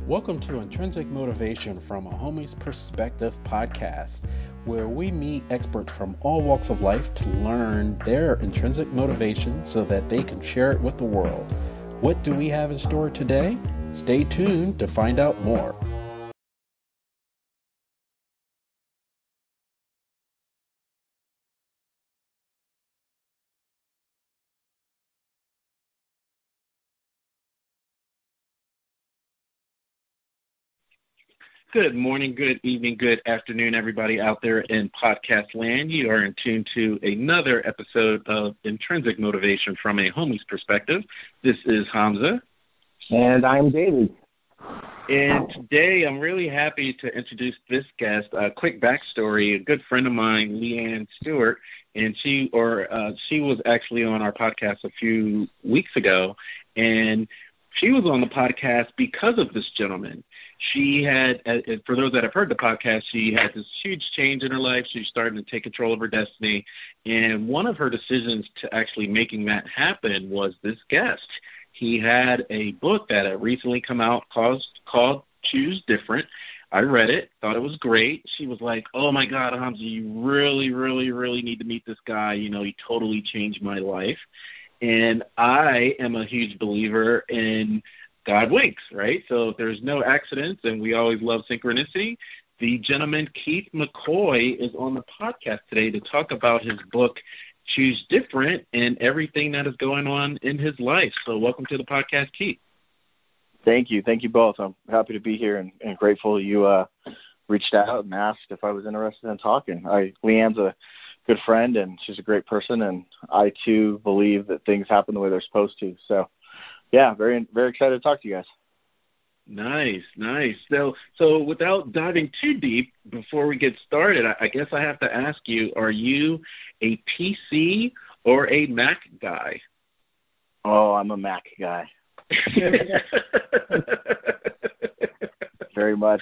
Welcome to Intrinsic Motivation from a Homie's Perspective podcast, where we meet experts from all walks of life to learn their intrinsic motivation so that they can share it with the world. What do we have in store today? Stay tuned to find out more. Good morning, good evening, good afternoon, everybody out there in podcast land. You are in tune to another episode of Intrinsic Motivation from a Homie's Perspective. This is Hamza. And I'm David. And today I'm really happy to introduce this guest. A quick backstory, a good friend of mine, Leanne Stewart, and she was actually on our podcast a few weeks ago, and she was on the podcast because of this gentleman. She had, for those that have heard the podcast, she had this huge change in her life. She's starting to take control of her destiny. And one of her decisions to actually making that happen was this guest. He had a book that had recently come out called Choose Different. I read it, thought it was great. She was like, oh, my God, Hamza, you really, really, really need to meet this guy. You know, he totally changed my life. And I am a huge believer in God winks, right? So there's no accidents, and we always love synchronicity. The gentleman, Keith McCoy, is on the podcast today to talk about his book, Choose Different, and everything that is going on in his life. So welcome to the podcast, Keith. Thank you. Thank you both. I'm happy to be here and grateful you reached out and asked if I was interested in talking. Leanne's a good friend, and she's a great person, and I, too, believe that things happen the way they're supposed to. So, yeah, very, very excited to talk to you guys. Nice. So without diving too deep, before we get started, I guess I have to ask you, are you a PC or a Mac guy? Oh, I'm a Mac guy. very much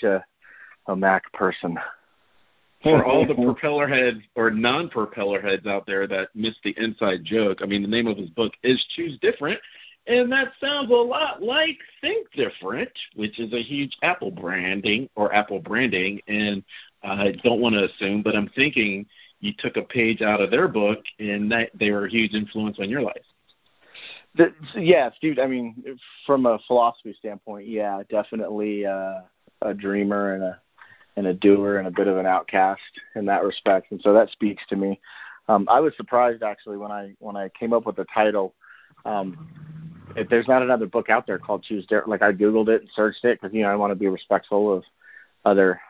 a Mac person. For all the propeller heads or non-propeller heads out there that missed the inside joke, I mean, the name of his book is Choose Different, and that sounds a lot like Think Different, which is a huge Apple branding, and I don't want to assume, but I'm thinking you took a page out of their book, and that they were a huge influence on your life. Yeah, Steve, I mean, from a philosophy standpoint, yeah, definitely a dreamer and a doer and a bit of an outcast in that respect, and so that speaks to me. I was surprised actually when I came up with the title. If there's not another book out there called Choose Different, like I Googled it and searched it because I want to be respectful of other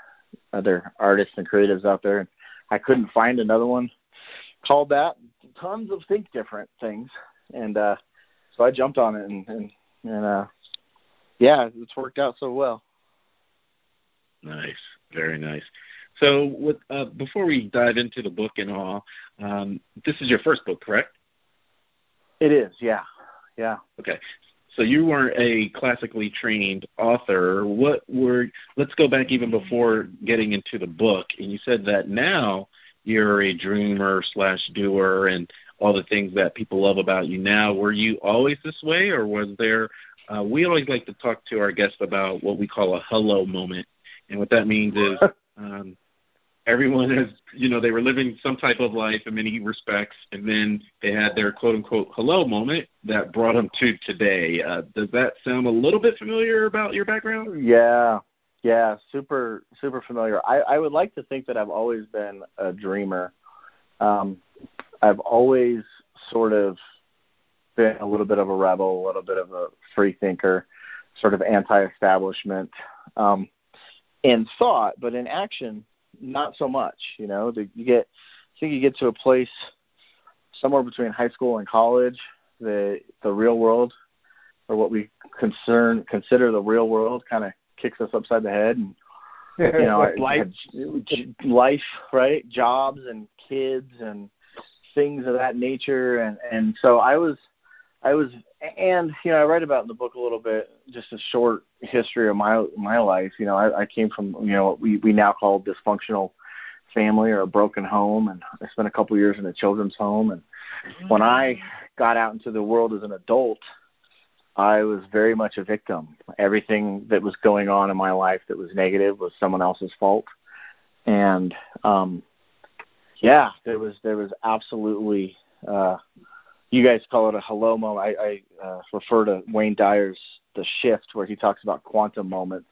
artists and creatives out there, and I couldn't find another one called that. Tons of Think Different things, and so I jumped on it, and yeah, it's worked out so well. Nice. Very nice. So before we dive into the book and all, this is your first book, correct? It is, yeah. Okay. So you weren't a classically trained author. Let's go back even before getting into the book. And you said that now you're a dreamer / doer and all the things that people love about you now. Were you always this way, or was there we always like to talk to our guests about what we call a hello moment. And what that means is everyone has, they were living some type of life in many respects, and then they had their quote-unquote hello moment that brought them to today. Does that sound a little bit familiar about your background? Yeah, super, super familiar. I would like to think that I've always been a dreamer. I've always sort of been a little bit of a rebel, a little bit of a free thinker, sort of anti-establishment. In thought, but in action, not so much. I think you get to a place somewhere between high school and college, the real world, or what we consider the real world, kind of kicks us upside the head, and life, right? Jobs and kids and things of that nature, and so I was, and I write about in the book a little bit, just a short history of my life. I came from what we now call dysfunctional family or a broken home, and I spent a couple years in a children's home. And when I got out into the world as an adult, I was very much a victim. Everything that was going on in my life that was negative was someone else's fault. And there was absolutely you guys call it a hello moment. I refer to Wayne Dyer's The Shift, where he talks about quantum moments.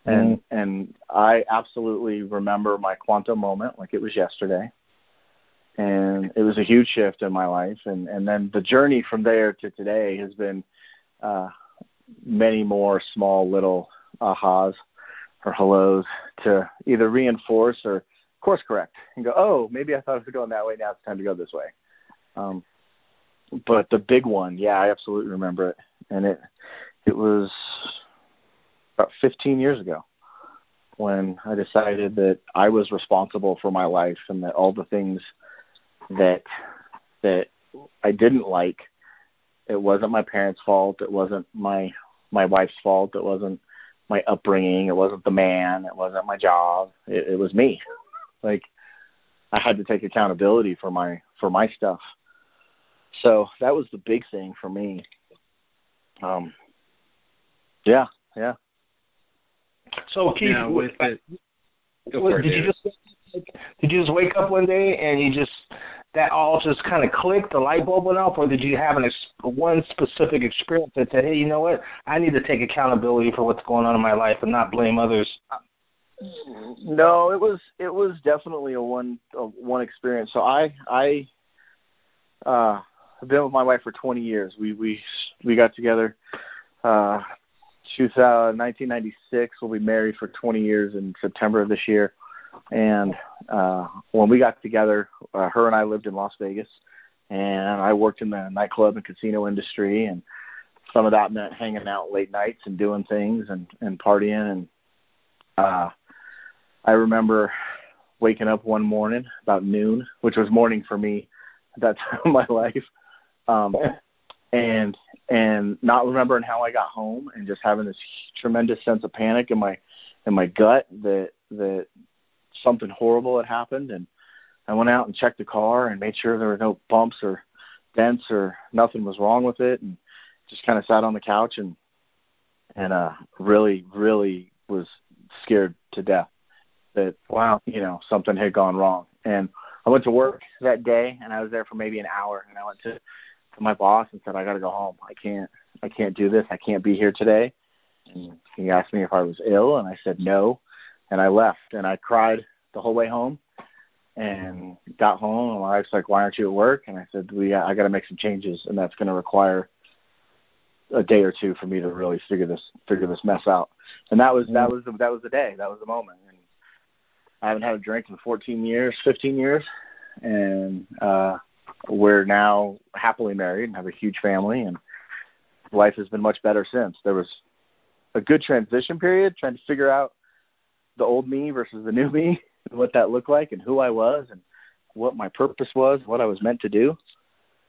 And I absolutely remember my quantum moment like it was yesterday. And it was a huge shift in my life. And then the journey from there to today has been many more small little ahas or hellos to either reinforce or course correct and go, oh, maybe I thought it was going that way. Now it's time to go this way. But the big one, I absolutely remember it. And it was about 15 years ago when I decided that I was responsible for my life and that all the things that I didn't like, it wasn't my parents' fault. It wasn't my wife's fault. It wasn't my upbringing. It wasn't the man. It wasn't my job. It was me. Like, I had to take accountability for my stuff. So that was the big thing for me. Yeah. So Keith, did you just wake up one day and that all just kind of clicked, the light bulb went off, or did you have one specific experience that said, hey, you know what, I need to take accountability for what's going on in my life and not blame others? No, it was definitely a one experience. So I have been with my wife for 20 years. We got together 1996. We'll be married for 20 years in September of this year. And when we got together, her and I lived in Las Vegas, and I worked in the nightclub and casino industry, and some of that meant hanging out late nights and doing things and partying. And I remember waking up one morning about noon, which was morning for me at that time of my life, and not remembering how I got home and just having this tremendous sense of panic in my gut that something horrible had happened. And I went out and checked the car and made sure there were no bumps or dents or nothing was wrong with it, and just kind of sat on the couch and really, really was scared to death that, something had gone wrong. And I went to work that day, and I was there for maybe an hour, and I went to my boss and said, I got to go home. I can't do this. I can't be here today. And he asked me if I was ill, and I said no. And I left, and I cried the whole way home, and got home, and my wife's like, why aren't you at work? And I said, I got to make some changes, and that's going to require a day or two for me to really figure this mess out. And that was the day. That was the moment. And I haven't had a drink in 15 years, and we're now happily married and have a huge family, and life has been much better since. There was a good transition period trying to figure out the old me versus the new me, and what that looked like, and who I was, and what my purpose was, what I was meant to do.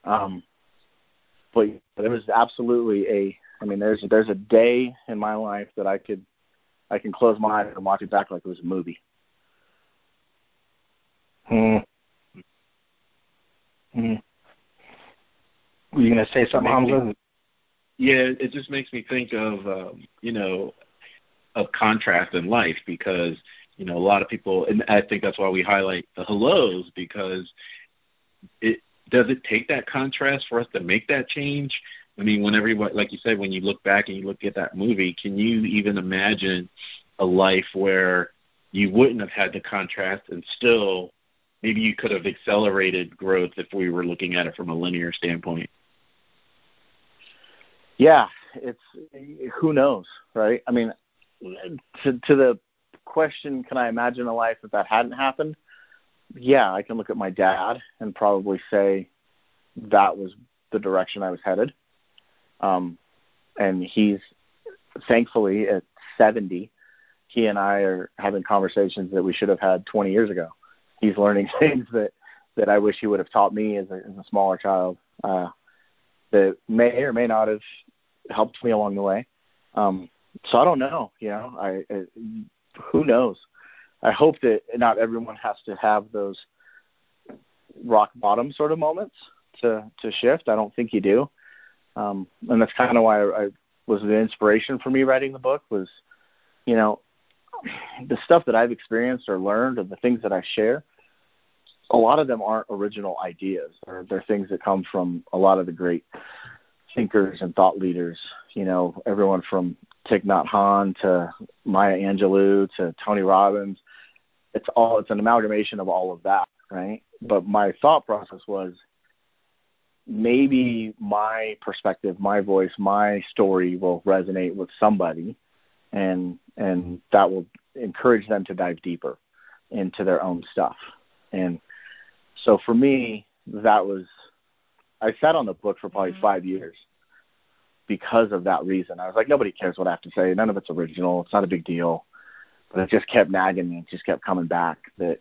But there was absolutely there's a day in my life that I can close my eyes and watch it back like it was a movie. Were you going to say something, Hamza? Yeah, it just makes me think of, of contrast in life, because, a lot of people, and I think that's why we highlight the hellos, because does it take that contrast for us to make that change? I mean, when everybody, like you said, when you look back and you look at that movie, can you even imagine a life where you wouldn't have had the contrast and still maybe you could have accelerated growth if we were looking at it from a linear standpoint? Yeah, who knows, right? I mean, to the question, can I imagine a life if that hadn't happened? Yeah, I can look at my dad and probably say that was the direction I was headed. And he's, thankfully, at 70, he and I are having conversations that we should have had 20 years ago. He's learning things that I wish he would have taught me as a smaller child, that may or may not have helped me along the way. So I don't know, who knows? I hope that not everyone has to have those rock bottom sort of moments to shift. I don't think you do. And that's kind of why I was the inspiration for me writing the book was, you know, the stuff that I've experienced or learned and the things that I share, a lot of them aren't original ideas. They're things that come from a lot of the great thinkers and thought leaders, you know, everyone from Thich Nhat Hanh to Maya Angelou to Tony Robbins. It's an amalgamation of all of that, right? But my thought process was maybe my perspective, my voice, my story will resonate with somebody, and that will encourage them to dive deeper into their own stuff. And so for me, I sat on the book for probably 5 years because of that reason. I was like, nobody cares what I have to say. None of it's original. It's not a big deal. But it just kept nagging me. It just kept coming back that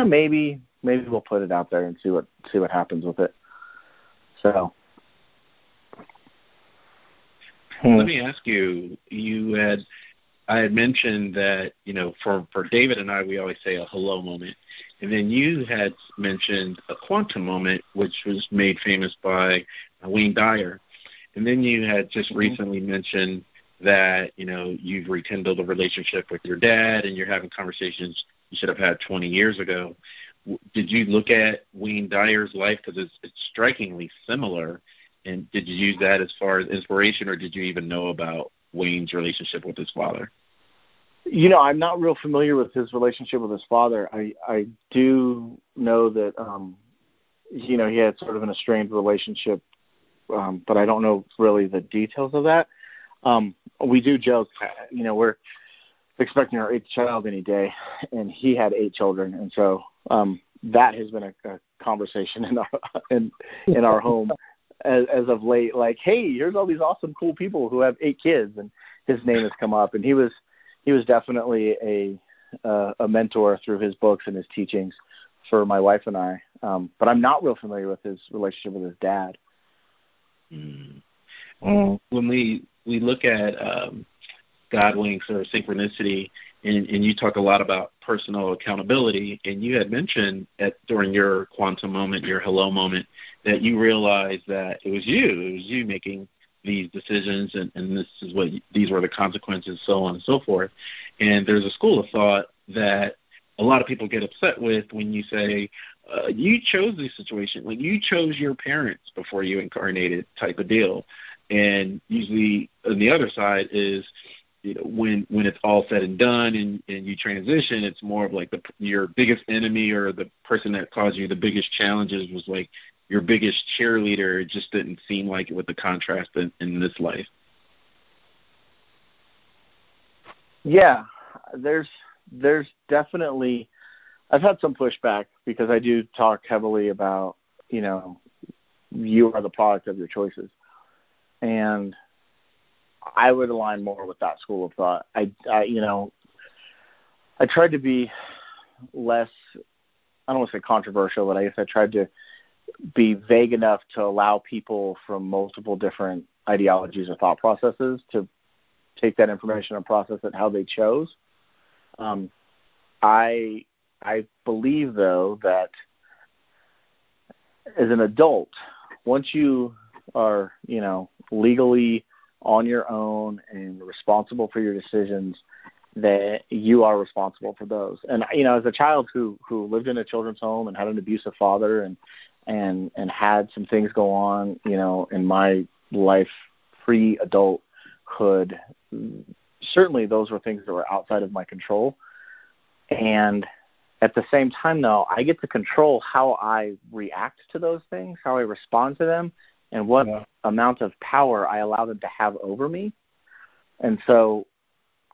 maybe we'll put it out there and see what happens with it. So. Let me ask you, I had mentioned that, you know, for David and I, we always say a hello moment. And then you had mentioned a quantum moment, which was made famous by Wayne Dyer. And then you had just recently mentioned that, you know, you've rekindled a relationship with your dad and you're having conversations you should have had 20 years ago. Did you look at Wayne Dyer's life? Because it's strikingly similar. And did you use that as far as inspiration, or did you even know about Wayne's relationship with his father? You know, I'm not real familiar with his relationship with his father. I do know that, you know, he had sort of an estranged relationship, but I don't know really the details of that. We do joke, you know, we're expecting our 8th child any day, and he had 8 children, and so that has been a conversation in our home as of late. Like, hey, here's all these awesome, cool people who have 8 kids, and his name has come up, and he was definitely a mentor through his books and his teachings for my wife and I. But I'm not real familiar with his relationship with his dad. When we look at God winks or synchronicity, and you talk a lot about personal accountability, and you had mentioned during your quantum moment, your hello moment, that you realized that it was you making these decisions, and these were the consequences, so on and so forth. And there's a school of thought that a lot of people get upset with when you say, you chose this situation, like you chose your parents before you incarnated, type of deal. And usually on the other side is, you know, when it's all said and done and you transition, it's more of like your biggest enemy or the person that caused you the biggest challenges was like your biggest cheerleader. It just didn't seem like it with the contrast in this life. Yeah, there's definitely, I've had some pushback because I do talk heavily about, you know, you are the product of your choices. And I would align more with that school of thought. I tried to be less, I don't want to say controversial, but I guess I tried to be vague enough to allow people from multiple different ideologies or thought processes to take that information and process it how they chose. I believe, though, that as an adult, once you are, you know, legally on your own and responsible for your decisions, that you are responsible for those. And, you know, as a child who lived in a children's home and had an abusive father and had some things go on, you know, in my life pre-adulthood, certainly those were things that were outside of my control. And at the same time, though, I get to control how I react to those things, how I respond to them, and what amount of power I allow them to have over me. And so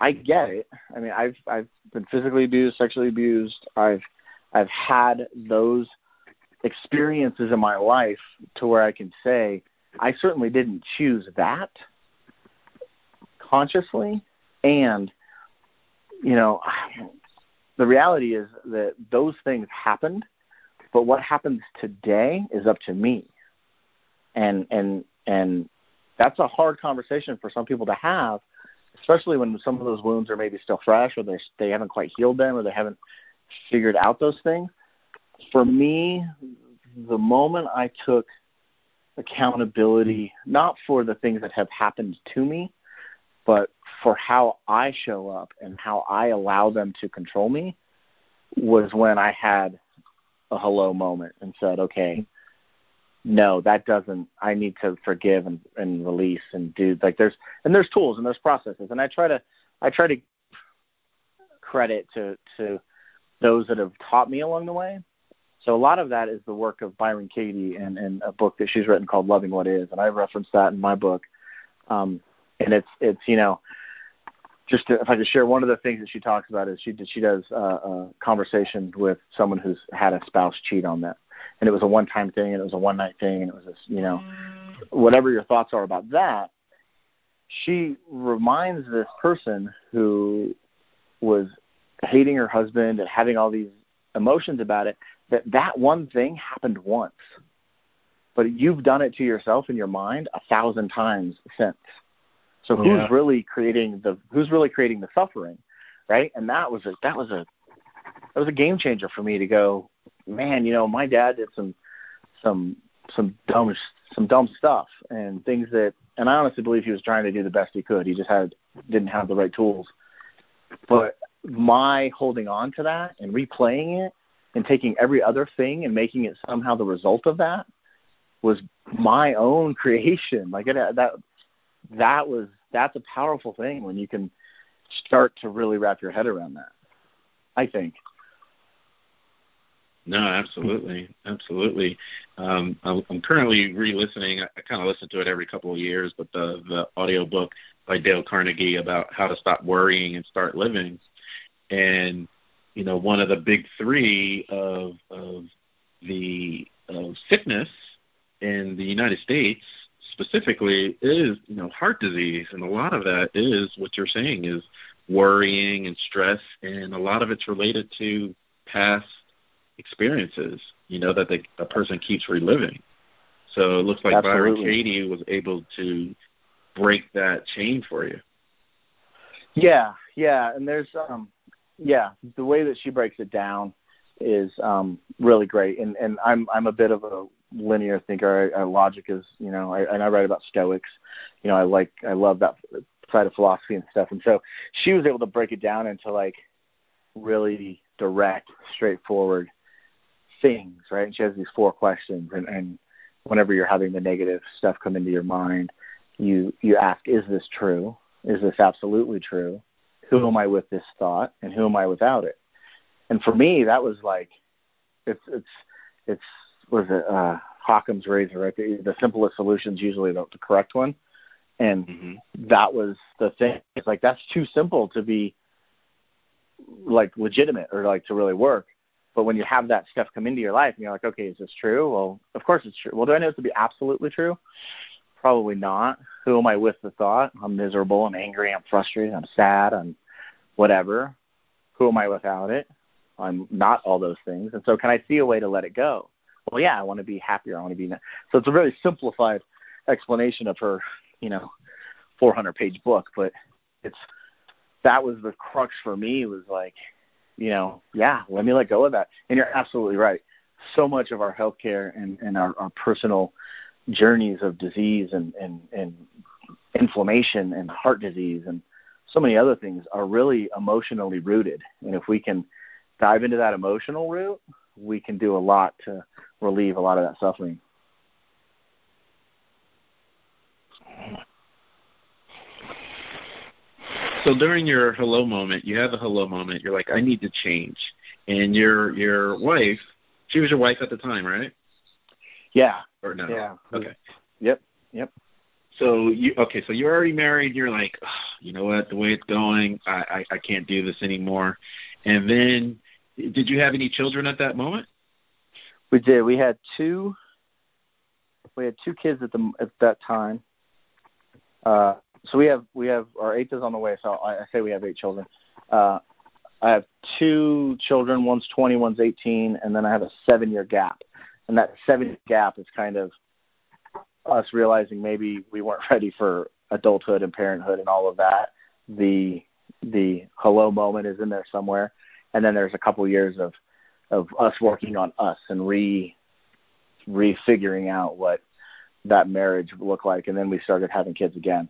I get it. I mean, I've been physically abused, sexually abused. I've had those experiences in my life to where I can say I certainly didn't choose that consciously. And, you know, the reality is that those things happened, but what happens today is up to me. And that's a hard conversation for some people to have, especially when some of those wounds are maybe still fresh, or they haven't quite healed them, or they haven't figured out those things. For me, the moment I took accountability, not for the things that have happened to me, but for how I show up and how I allow them to control me, was when I had a hello moment and said, okay, no, that doesn't, I need to forgive and release and do, like, there's tools and there's processes. And I try to credit to those that have taught me along the way. So a lot of that is the work of Byron Katie and a book that she's written called Loving What Is. And I referenced that in my book. And it's, you know, just to, if I could share one of the things that she talks about is she does a conversation with someone who's had a spouse cheat on them. And it was a one-time thing, and it was a one-night thing, and it was this, you know, whatever your thoughts are about that. She reminds this person who was hating her husband and having all these emotions about it, that one thing happened once. But you've done it to yourself in your mind 1,000 times since. So who's really creating the suffering, right? And that was a game changer for me to go, man, you know, my dad did some dumb stuff and things that, and I honestly believe he was trying to do the best he could. He just didn't have the right tools. But my holding on to that and replaying it and taking every other thing and making it somehow the result of that was my own creation. Like that's a powerful thing when you can start to really wrap your head around that, I think. No, absolutely. Absolutely. I'm currently re-listening. I kind of listen to it every couple of years, but the audiobook by Dale Carnegie about how to stop worrying and start living. And, you know, one of the big three of sickness in the United States specifically is, you know, heart disease. And a lot of that is what you're saying is worrying and stress. And a lot of it's related to past experiences, you know, that a person keeps reliving. So it looks like Absolutely. Byron Katie was able to break that chain for you. Yeah, and there's the way that she breaks it down is really great. And I'm a bit of a linear thinker. Logic is, you know, and I write about Stoics. You know, I love that side of philosophy and stuff. And so she was able to break it down into like really direct, straightforward things, right? And she has these 4 questions, and whenever you're having the negative stuff come into your mind, you ask, is this true? Is this absolutely true? Who am I with this thought, and who am I without it? And for me, that was like, it's Occam's razor, right? The simplest solution is usually the correct one. And that was the thing. It's like, that's too simple to be like legitimate or like to really work. But when you have that stuff come into your life and you're like, okay, is this true? Well, of course it's true. Well, do I know it to be absolutely true? Probably not. Who am I with the thought? I'm miserable, I'm angry, I'm frustrated, I'm sad, I'm whatever. Who am I without it? I'm not all those things. And so can I see a way to let it go? Well, yeah, I want to be happier. I want to be. So it's a very simplified explanation of her, you know, 400-page book. But that was the crux for me, was like, you know, yeah, let me let go of that. And you're absolutely right. So much of our healthcare and our personal journeys of disease and inflammation and heart disease and so many other things are really emotionally rooted. And if we can dive into that emotional root, we can do a lot to relieve a lot of that suffering. So during your hello moment, you have a hello moment. You're like, I need to change. And your wife, she was your wife at the time, right? Yeah. Or no? Yeah. Okay. Yep. So you're already married. You're like, oh, you know what? The way it's going, I can't do this anymore. And then, did you have any children at that moment? We did. We had two kids at that time. So we have our 8th is on the way. So I say we have 8 children. I have 2 children. One's 20, one's 18, and then I have a 7-year gap. And that 7-year gap is kind of us realizing maybe we weren't ready for adulthood and parenthood and all of that. The hello moment is in there somewhere, and then there's a couple years of us working on us and refiguring out what that marriage looked like. And then we started having kids again.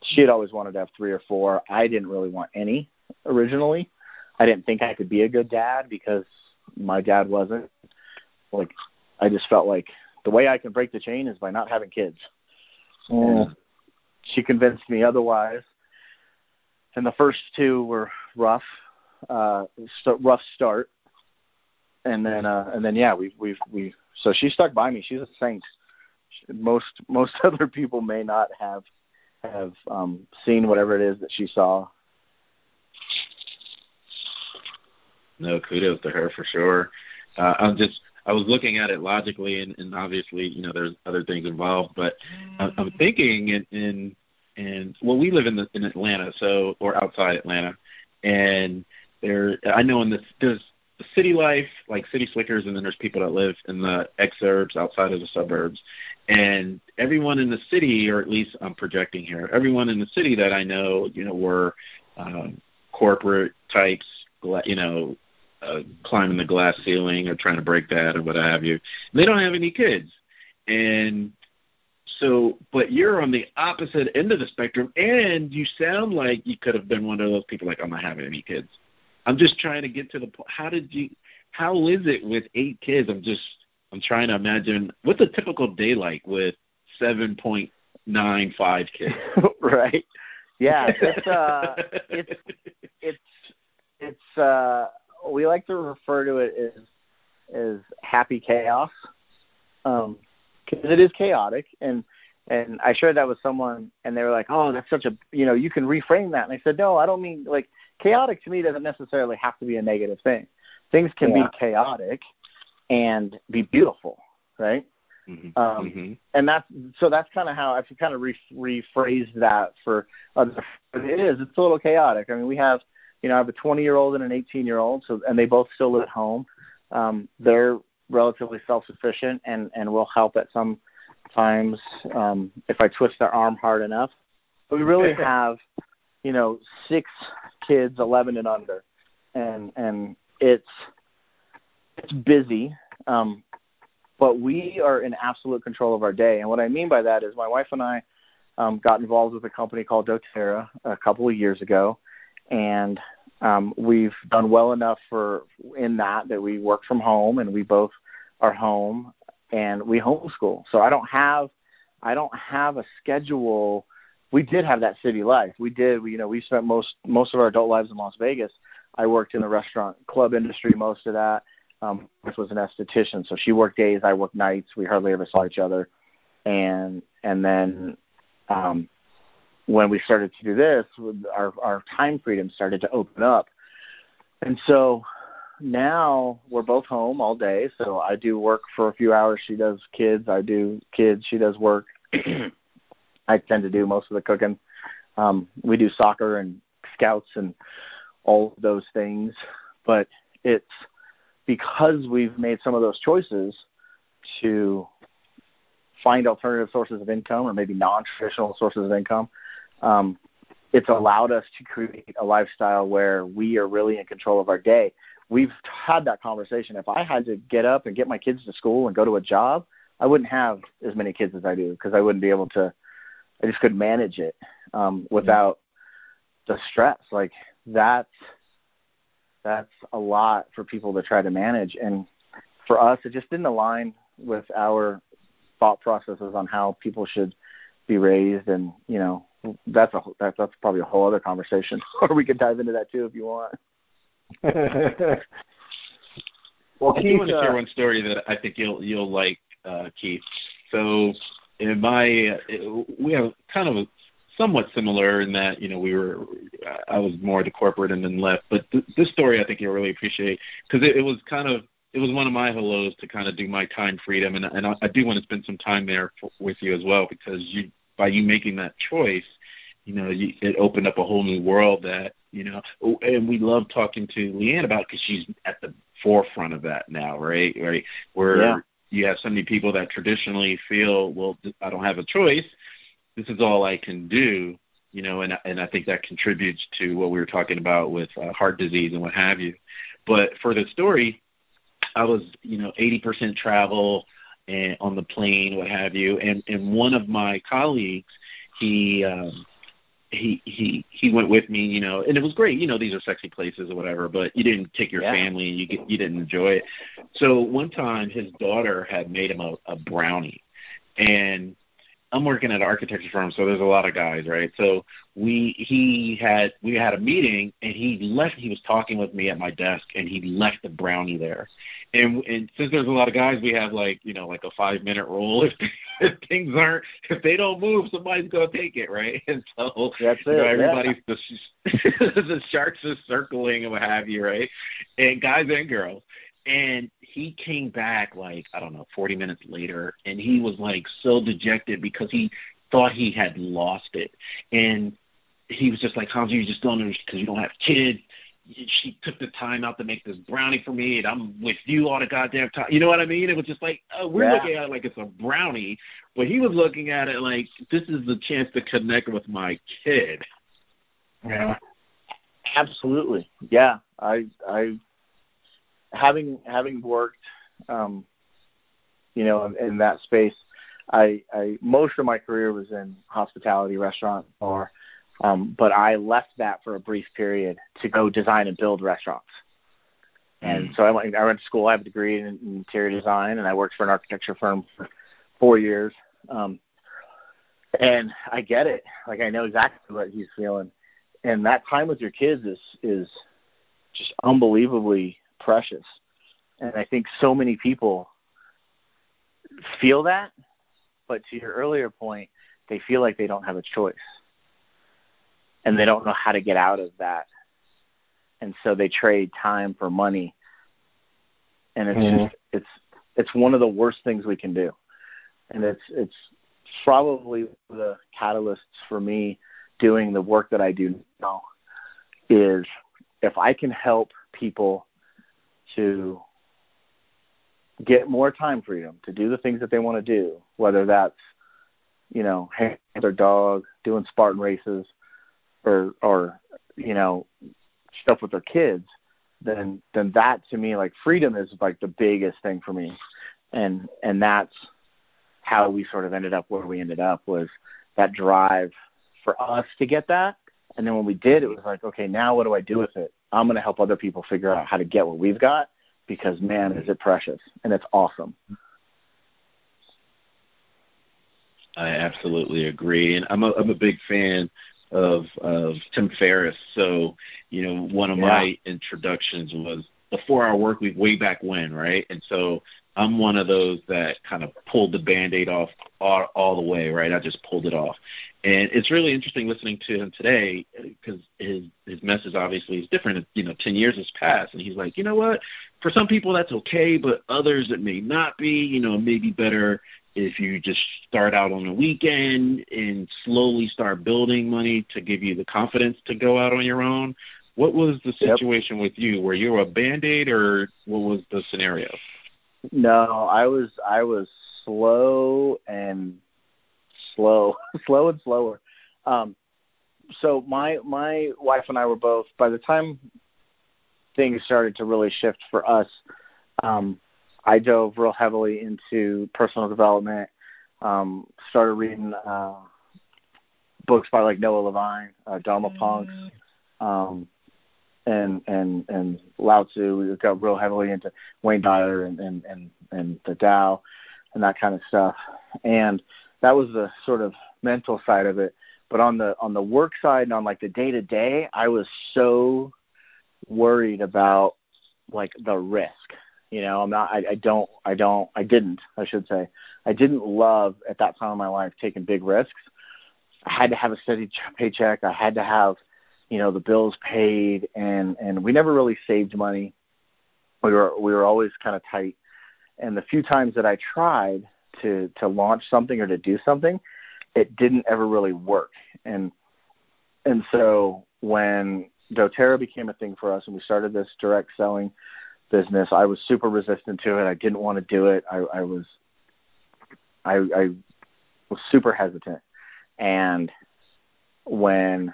She had always wanted to have 3 or 4. I didn't really want any originally. I didn't think I could be a good dad because my dad wasn't. Like, I just felt like the way I can break the chain is by not having kids. And she convinced me otherwise. And the first 2 were rough start. And then yeah, we so she stuck by me. She's a saint. Most other people may not have seen whatever it is that she saw. No, kudos to her for sure. I was looking at it logically, and obviously, you know, there's other things involved, but I'm thinking in well, we live in Atlanta, so, or outside Atlanta, and I know there's city life, like city slickers, and then there's people that live in the exurbs outside of the suburbs. And everyone in the city, or at least I'm projecting here, everyone in the city that I know, you know, were corporate types, you know, climbing the glass ceiling or trying to break that or what have you. They don't have any kids. And so, but you're on the opposite end of the spectrum, and you sound like you could have been one of those people like, I'm not having any kids. I'm just trying to get to the point. How is it with 8 kids? I'm trying to imagine what's a typical day like with 7.95 kids. Right. Yeah. It's we like to refer to it as happy chaos. 'Cause it is chaotic, and I shared that with someone, and they were like, "Oh, that's such a, you know, you can reframe that." And I said, "No, I don't mean, like, chaotic to me doesn't necessarily have to be a negative thing. Things can be chaotic and be beautiful, right?" Mm-hmm. And that's kind of how I can kind of rephrase that for other. It's a little chaotic. I mean, we have, you know, I have a 20-year-old and an 18-year-old, and they both still live at home. They're relatively self-sufficient and will help at some times if I twist their arm hard enough. But we really have, you know, 6 kids, 11 and under, and it's busy, but we are in absolute control of our day. And what I mean by that is my wife and I got involved with a company called doTERRA a couple of years ago, and we've done well enough in that we work from home, and we both are home, and we homeschool. So I don't have a schedule. We did have that city life. We spent most of our adult lives in Las Vegas. I worked in the restaurant club industry most of that. This was an esthetician, so she worked days, I worked nights. We hardly ever saw each other. And then when we started to do this, our time freedom started to open up. And so now we're both home all day. So I do work for a few hours. She does kids. I do kids. She does work. I tend to do most of the cooking. We do soccer and scouts and all of those things. But it's because we've made some of those choices to find alternative sources of income, or maybe non-traditional sources of income. It's allowed us to create a lifestyle where we are really in control of our day. We've had that conversation. If I had to get up and get my kids to school and go to a job, I wouldn't have as many kids as I do, because I wouldn't be able to. I just couldn't manage it without the stress. Like that's a lot for people to try to manage. And for us, it just didn't align with our thought processes on how people should be raised. And, you know, that's probably a whole other conversation, or we could dive into that too if you want. Well, Keith, I want to share one story that I think you'll like, Keith. So we have kind of somewhat similar in that, you know, I was more the corporate and then left. But this story I think you'll really appreciate, because it was one of my hellos to kind of do my time freedom, and I do want to spend some time there with you as well, because by you making that choice, you know, it opened up a whole new world that, you know, and we love talking to Leanne about, because she's at the forefront of that now, right? Where you have so many people that traditionally feel, well, I don't have a choice. This is all I can do, you know, and I think that contributes to what we were talking about with heart disease and what have you. But for the story, I was, you know, 80% travel and on the plane, what have you. And one of my colleagues, he went with me, you know, and it was great. You know, these are sexy places or whatever, but you didn't take your family and you didn't enjoy it. So one time his daughter had made him a brownie, and I'm working at an architecture firm, so there's a lot of guys, right? So we had a meeting, and he left. He was talking with me at my desk, and he left the brownie there. And since there's a lot of guys, we have like a 5-minute rule. If they don't move, somebody's gonna take it, right? And so everybody's the sharks are circling and what have you, right? And guys and girls. And he came back 40 minutes later, and he was so dejected because he thought he had lost it. And he was just like, Hamza, you just don't understand because you don't have kids. She took the time out to make this brownie for me, and I'm with you all the goddamn time. You know what I mean? It was just we're looking at it like it's a brownie, but he was looking at it like this is the chance to connect with my kid. Yeah, absolutely. Yeah, I having worked, in that space, I most of my career was in hospitality, restaurant, bar, but I left that for a brief period to go design and build restaurants. And so I went to school. I have a degree in interior design, and I worked for an architecture firm for 4 years. And I get it. I know exactly what he's feeling. And that time with your kids is just unbelievably precious. And I think so many people feel that, but to your earlier point, they feel like they don't have a choice. And they don't know how to get out of that. And so they trade time for money. And it's one of the worst things we can do. And it's probably the catalysts for me doing the work that I do now is if I can help people to get more time freedom to do the things that they want to do, whether that's, hanging with their dog, doing Spartan races, or stuff with their kids, then that to me, freedom is the biggest thing for me. And that's how we sort of ended up where we ended up, was that drive for us to get that. And then when we did, it was okay, now what do I do with it? I'm going to help other people figure out how to get what we've got, because, man, is it precious, and it's awesome. I absolutely agree, and I'm a big fan of Tim Ferriss. So, one of my introductions was the 4-Hour Workweek way back when, right? And so I'm one of those that kind of pulled the Band-Aid off all the way, right? I just pulled it off. And it's really interesting listening to him today because his message obviously is different. 10 years has passed, and he's like, you know what? For some people that's okay, but others it may not be. It may be better if you just start out on the weekend and slowly start building money to give you the confidence to go out on your own. What was the situation with you? Were you a Band-Aid, or what was the scenario? No, I was slow and slower. So my wife and I were both, by the time things started to really shift for us, I dove real heavily into personal development, started reading books by Noah Levine, Dharma Punks, and Lao Tzu. We got real heavily into Wayne Dyer and the Tao and that kind of stuff. And that was the sort of mental side of it. But on the work side and on the day-to-day, I was so worried about the risk. I didn't love at that time of my life taking big risks. I had to have a steady paycheck. I had to have, the bills paid, and we never really saved money. We were always kind of tight. And the few times that I tried to launch something or to do something, it didn't ever really work. And so when doTERRA became a thing for us and we started this direct selling business, I was super resistant to it. I didn't want to do it. I was super hesitant. And when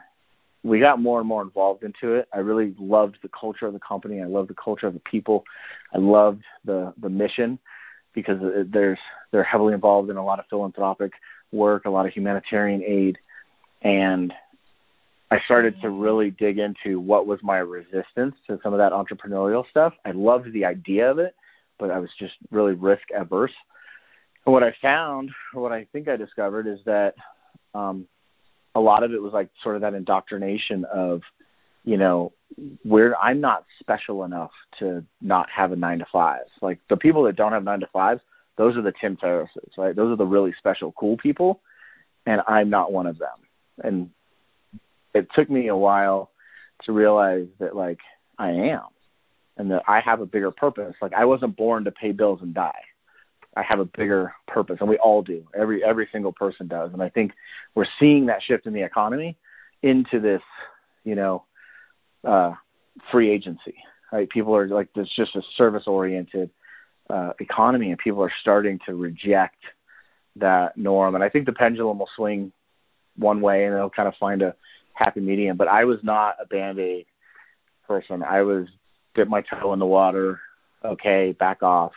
we got more and more involved into it, I really loved the culture of the company. I loved the culture of the people. I loved the mission, because they're heavily involved in a lot of philanthropic work, a lot of humanitarian aid. And I started to really dig into what was my resistance to some of that entrepreneurial stuff. I loved the idea of it, but I was just really risk averse. And what I found, or what I think I discovered, is that a lot of it was like sort of that indoctrination of, I'm not special enough to not have a 9-to-5. Like the people that don't have 9-to-5s, those are the Tim Ferrisses, right? Those are the really special, cool people, and I'm not one of them. And it took me a while to realize that, like, I am, and that I have a bigger purpose. Like, I wasn't born to pay bills and die. I have a bigger purpose, and we all do. Every single person does. And I think we're seeing that shift in the economy into this, free agency, right? People are like, there's just a service-oriented economy, and people are starting to reject that norm. And I think the pendulum will swing one way, and they'll kind of find a happy medium. But I was not a Band-Aid person. I was dip my toe in the water. Okay, back off.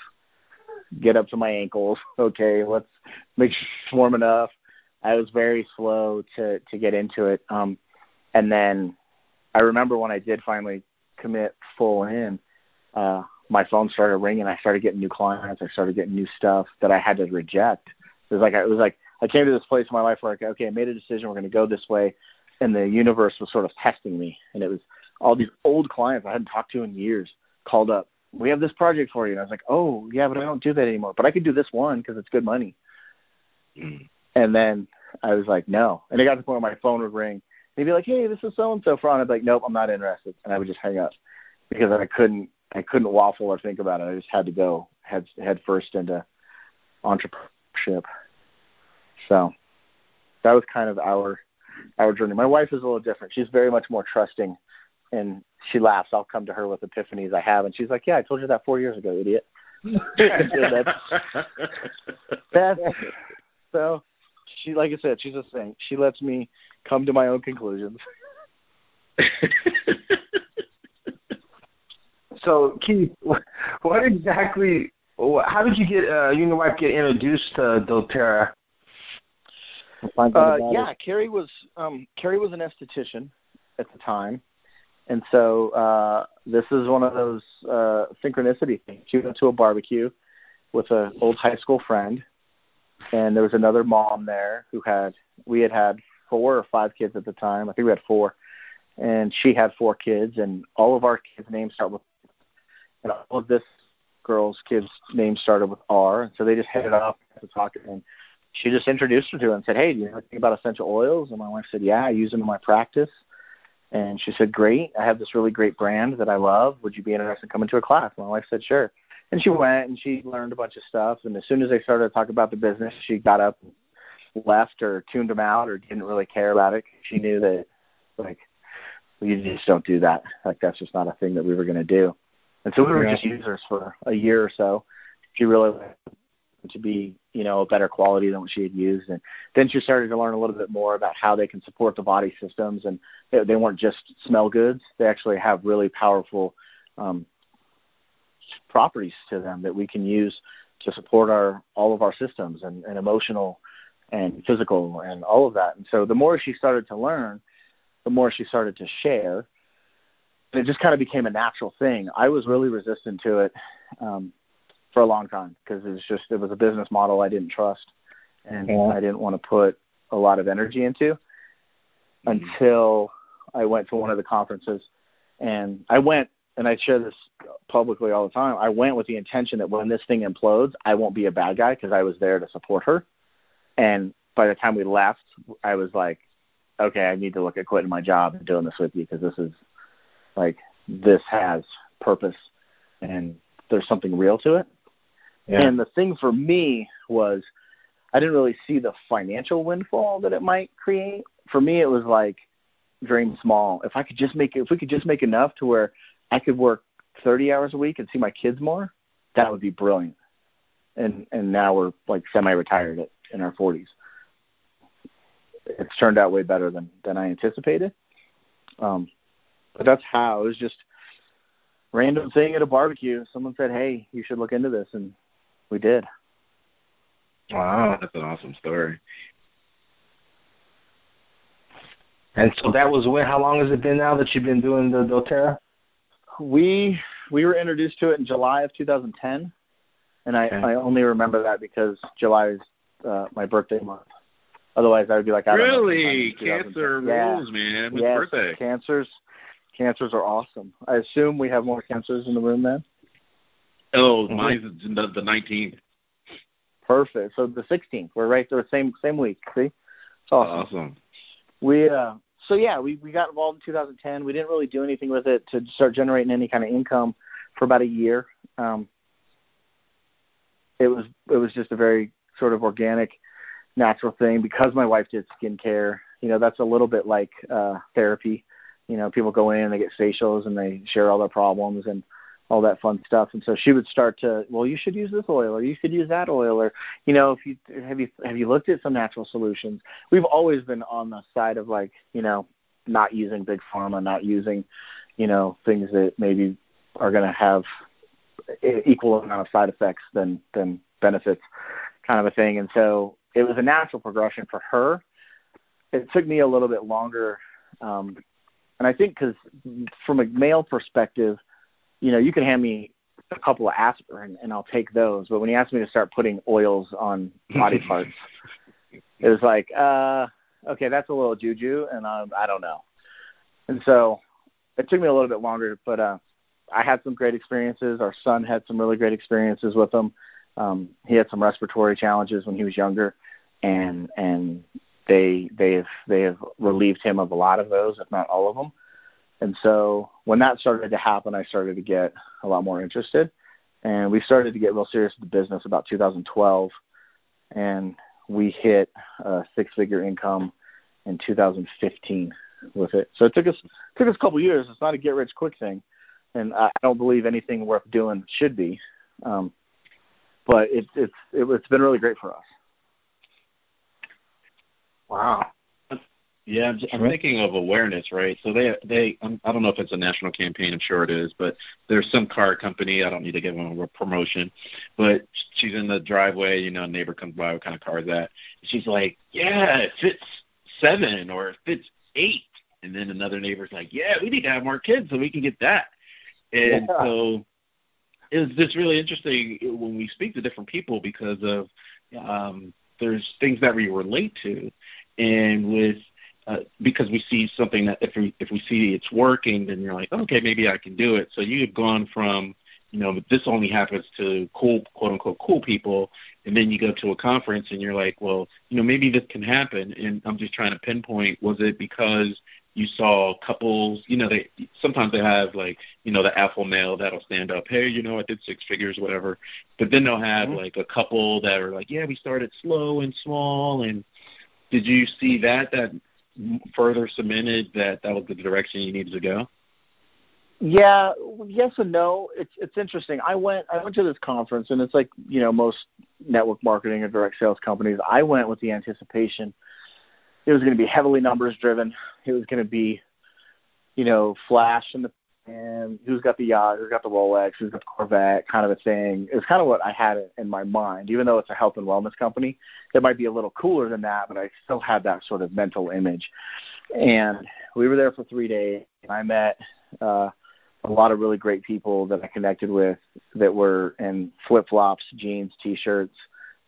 Get up to my ankles. Okay, let's make sure it's warm enough. I was very slow to get into it. And then I remember when I did finally commit full in, my phone started ringing. I started getting new clients. I started getting new stuff that I had to reject. It was like I came to this place in my life where I made a decision. We're going to go this way. And the universe was sort of testing me. And it was all these old clients I hadn't talked to in years called up. We have this project for you. And I was like, oh, yeah, but I don't do that anymore. But I could do this one because it's good money. And then I was like, no. And it got to the point where my phone would ring. They'd be like, hey, this is so-and-so from. I'd be like, nope, I'm not interested. And I would just hang up because I couldn't waffle or think about it. I just had to go head first into entrepreneurship. So that was kind of our journey. My wife is a little different. She's very much more trusting, and she laughs. I'll come to her with epiphanies I have, and she's like, yeah, I told you that 4 years ago, idiot. So she, like I said, she's a saint. She lets me come to my own conclusions. So, Keith, how did you get you and your wife get introduced to doTERRA? Carrie was an esthetician at the time, and so this is one of those synchronicity things. She went to a barbecue with an old high school friend, and there was another mom there we had 4 or 5 kids at the time. I think we had 4, and she had 4 kids, and all of our kids' names start with, and all of this girl's kids' names started with R, and so they just headed off to talk, and she just introduced her to it and said, hey, do you know anything about essential oils? And my wife said, yeah, I use them in my practice. And she said, great, I have this really great brand that I love. Would you be interested in coming to a class? My wife said, sure. And she went and she learned a bunch of stuff. And as soon as they started to talk about the business, she got up, left, or tuned them out, or didn't really care about it. She knew that, like, you just don't do that. Like, that's just not a thing that we were going to do. And so we were just users for a year or so. She really wanted to be, a better quality than what she had used. And then she started to learn a little bit more about how they can support the body systems. And they weren't just smell goods. They actually have really powerful properties to them that we can use to support all of our systems and emotional and physical and all of that. And so the more she started to learn, the more she started to share. And it just kind of became a natural thing. I was really resistant to it for a long time because it was a business model I didn't trust and I didn't want to put a lot of energy into until I went to one of the conferences. And I went, and I share this publicly all the time, I went with the intention that when this thing implodes, I won't be a bad guy because I was there to support her. And by the time we left, I was like, okay, I need to look at quitting my job and doing this with you because this has purpose and there's something real to it. Yeah. And the thing for me was I didn't really see the financial windfall that it might create. For me, it was like dream small. If we could just make enough to where I could work 30 hours a week and see my kids more, that would be brilliant. And now we're like semi-retired in our 40s. It's turned out way better than I anticipated. But that's how. It was just random thing at a barbecue. Someone said, hey, you should look into this. And We did. Wow. That's an awesome story. And so that was when, how long has it been now that you've been doing the doTERRA? We were introduced to it in July of 2010, and I only remember that because July is my birthday month. Otherwise, I would be like, I don't know. Really? Cancer rules, man. Whose birthday? Cancers are awesome. I assume we have more cancers in the room then? Oh, mine's the 19th. Perfect. So the 16th. We're right there, same week. See? It's awesome. We got involved in 2010. We didn't really do anything with it to start generating any kind of income for about a year. It was just a very sort of organic, natural thing because my wife did skincare. That's a little bit like therapy. People go in, they get facials, and they share all their problems and all that fun stuff. And so she would start to, well, you should use this oil, or you should use that oil, or have you looked at some natural solutions? We've always been on the side of not using big pharma, not using things that maybe are going to have equal amount of side effects than benefits, kind of a thing. And so it was a natural progression for her. It took me a little bit longer, and I think because from a male perspective, you can hand me a couple of aspirin and I'll take those. But when you asked me to start putting oils on body parts, it was like, okay, that's a little juju, and I don't know. And so it took me a little bit longer, but I had some great experiences. Our son had some really great experiences with them. He had some respiratory challenges when he was younger, and they have relieved him of a lot of those, if not all of them. And so when that started to happen, I started to get a lot more interested, and we started to get real serious with the business about 2012, and we hit a six-figure income in 2015 with it. So it took us a couple of years. It's not a get-rich-quick thing, and I don't believe anything worth doing should be, but it's been really great for us. Wow. Yeah, I'm thinking of awareness, right? So they I don't know if it's a national campaign. I'm sure it is, but there's some car company. I don't need to give them a promotion, but she's in the driveway. A neighbor comes by. What kind of car is that? She's like, yeah, it fits 7 or it fits 8. And then another neighbor's like, yeah, we need to have more kids so we can get that. And so it was just really interesting when we speak to different people because of there's things that we relate to, and with because we see something that if we see it's working, then you're like, okay, maybe I can do it. So you have gone from, this only happens to cool, quote unquote, cool people, and then you go to a conference and you're like, well, maybe this can happen. And I'm just trying to pinpoint, was it because you saw couples, sometimes they have the alpha male that'll stand up, hey, I did 6 figures, whatever. But then they'll have like a couple that are like, yeah, we started slow and small. And did you see that further cemented that was the direction you needed to go? Yeah, yes and no. It's interesting. I went to this conference, and it's like, most network marketing or direct sales companies. I went with the anticipation it was going to be heavily numbers driven. It was going to be, flash in the pan, who's got the yacht, who's got the Rolex, who's got the Corvette, kind of a thing. It was kind of what I had in my mind. Even though it's a health and wellness company, it might be a little cooler than that, but I still had that sort of mental image. And we were there for 3 days, and I met a lot of really great people that I connected with that were in flip-flops, jeans, T-shirts,